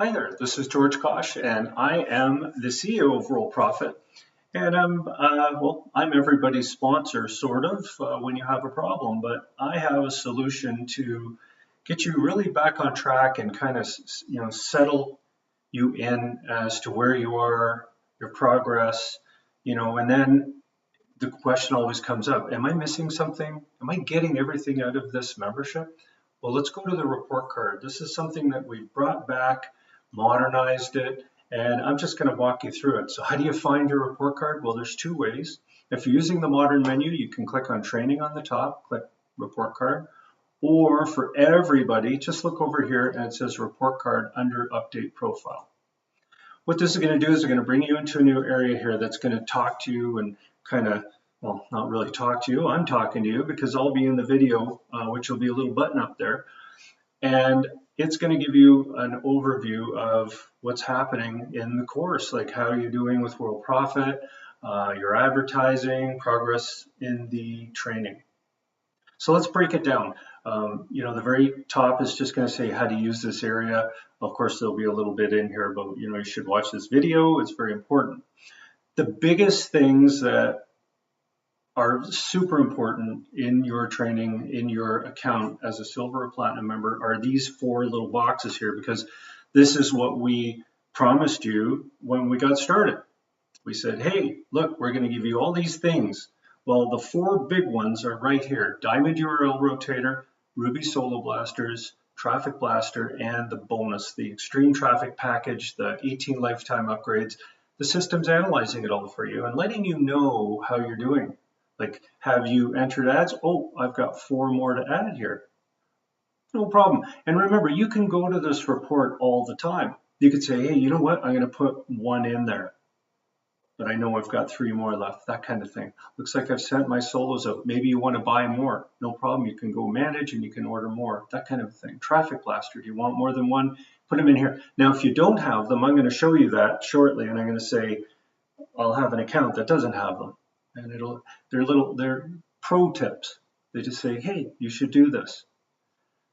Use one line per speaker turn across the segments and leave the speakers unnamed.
Hi there, this is George Kosh, and I am the CEO of Worldprofit. And I'm everybody's sponsor, sort of, when you have a problem. But I have a solution to get you really back on track and kind of, settle you in as to where you are, your progress, and then the question always comes up: Am I missing something? Am I getting everything out of this membership? Well, let's go to the report card. This is something that we brought back, modernized it, and I'm just going to walk you through it. So how do you find your report card? Well, there's two ways. If you're using the modern menu, you can click on training on the top, click report card, or for everybody, just look over here and it says report card under update profile. What this is going to do is it's going to bring you into a new area here that's going to talk to you and kind of, well, not really talk to you. I'm talking to you because I'll be in the video, which will be a little button up there. And it's going to give you an overview of what's happening in the course, like how you're doing with Worldprofit, your advertising, progress in the training. So let's break it down. The very top is just going to say how to use this area. Of course, there'll be a little bit in here about, you should watch this video. It's very important. The biggest things that are super important in your training, in your account as a silver or platinum member, are these four little boxes here, because this is what we promised you when we got started. We said, hey, look, we're going to give you all these things. Well, the four big ones are right here: Diamond URL Rotator, Ruby Solo Blasters, Traffic Blaster, and the bonus, the Extreme Traffic Package, the 18 lifetime upgrades. The system's analyzing it all for you and letting you know how you're doing. Like, have you entered ads? Oh, I've got 4 more to add here. No problem. And remember, you can go to this report all the time. You could say, hey, you know what? I'm going to put 1 in there, but I know I've got 3 more left, that kind of thing. Looks like I've sent my solos out. Maybe you want to buy more. No problem. You can go manage and you can order more, that kind of thing. Traffic Blaster, do you want more than 1? Put them in here. Now, if you don't have them, I'm going to show you that shortly, and I'm going to say I'll have an account that doesn't have them. And they're pro tips. They just say, hey, you should do this.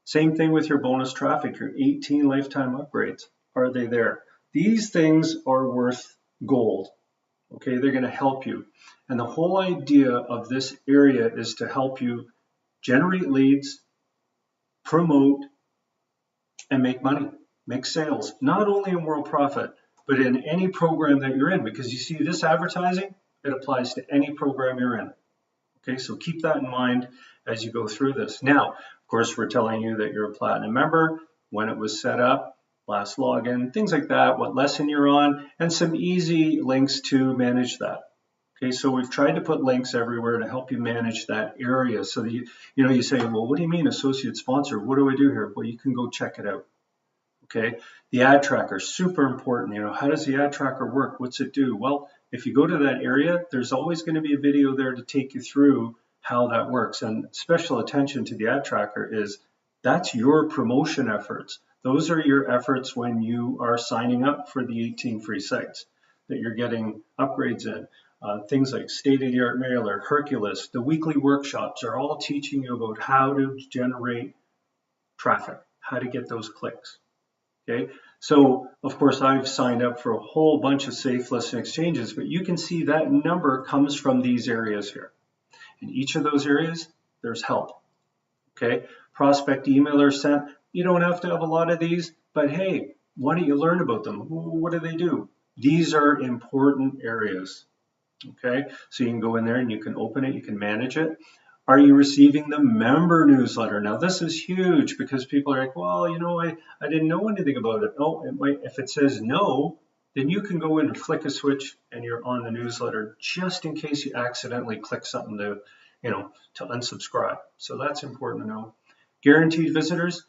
Same thing with your bonus traffic, your 18 lifetime upgrades. Are they there? These things are worth gold. Okay, they're going to help you. And the whole idea of this area is to help you generate leads, promote, and make money, make sales, not only in Worldprofit, but in any program that you're in, because you see this advertising, it applies to any program you're in. Okay, so keep that in mind as you go through this. Now, of course, we're telling you that you're a platinum member, when it was set up, last login, things like that, what lesson you're on, and some easy links to manage that. Okay, so we've tried to put links everywhere to help you manage that area. So that you say, well, what do you mean associate sponsor? What do I do here? Well, you can go check it out. Okay, the ad tracker, super important. How does the ad tracker work? What's it do? Well, if you go to that area, there's always going to be a video there to take you through how that works. And special attention to the ad tracker is that's your promotion efforts. Those are your efforts when you are signing up for the 18 free sites that you're getting upgrades in. Things like state-of-the-art mailer, Hercules, the weekly workshops are all teaching you about how to generate traffic, how to get those clicks. Okay, so of course I've signed up for a whole bunch of safe listing exchanges, but you can see that number comes from these areas here. In each of those areas, there's help. Okay, prospect emailer sent. You don't have to have a lot of these, but hey, why don't you learn about them? What do they do? These are important areas. Okay, so you can go in there and you can open it, you can manage it. Are you receiving the member newsletter? Now, this is huge because people are like, well, I didn't know anything about it. Oh, if it says no, then you can go in and flick a switch and you're on the newsletter, just in case you accidentally click something to unsubscribe. So that's important to know. Guaranteed visitors,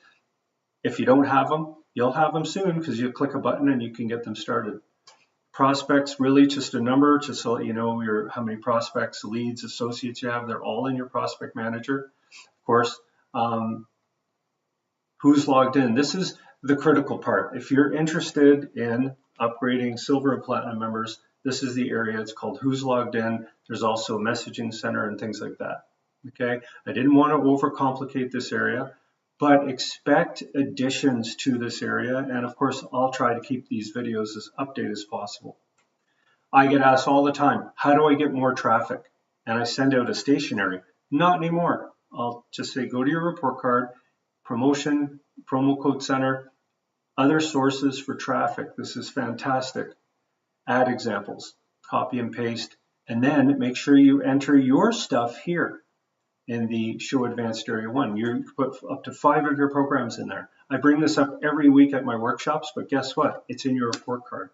if you don't have them, you'll have them soon because you click a button and you can get them started. Prospects, really just a number, just so you know how many prospects, leads, associates you have. They're all in your prospect manager. Of course, who's logged in. This is the critical part. If you're interested in upgrading silver and platinum members, this is the area. It's called who's logged in. There's also a messaging center and things like that. Okay, I didn't want to overcomplicate this area. but expect additions to this area. And of course, I'll try to keep these videos as updated as possible. I get asked all the time, how do I get more traffic? And I send out a stationery. Not anymore. I'll just say, go to your report card, promotion, promo code center, other sources for traffic. This is fantastic. Ad examples, copy and paste, and then make sure you enter your stuff here in the Show Advanced Area 1. You put up to 5 of your programs in there. I bring this up every week at my workshops, but guess what? It's in your report card.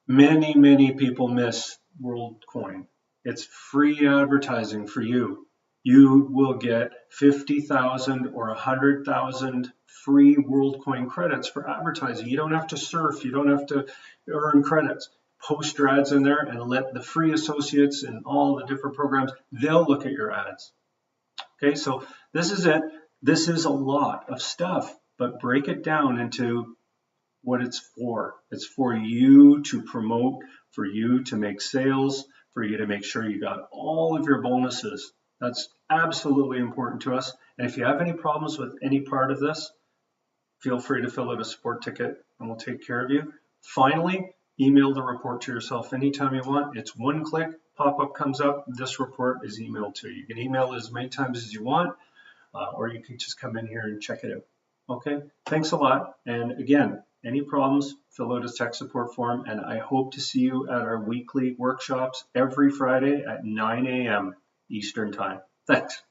Many, many people miss WorldCoin. It's free advertising for you. You will get 50,000 or 100,000 free WorldCoin credits for advertising. You don't have to surf. You don't have to earn credits. Post your ads in there and let the free associates in all the different programs, they'll look at your ads. Okay, so this is it. This is a lot of stuff, but break it down into what it's for. It's for you to promote, for you to make sales, for you to make sure you got all of your bonuses. That's absolutely important to us. And if you have any problems with any part of this, feel free to fill out a support ticket and we'll take care of you. Finally, email the report to yourself anytime you want. It's one click, pop-up comes up, this report is emailed to you. You can email it as many times as you want, or you can just come in here and check it out. Okay, thanks a lot. And again, any problems, fill out a tech support form, and I hope to see you at our weekly workshops every Friday at 9 a.m. Eastern Time. Thanks.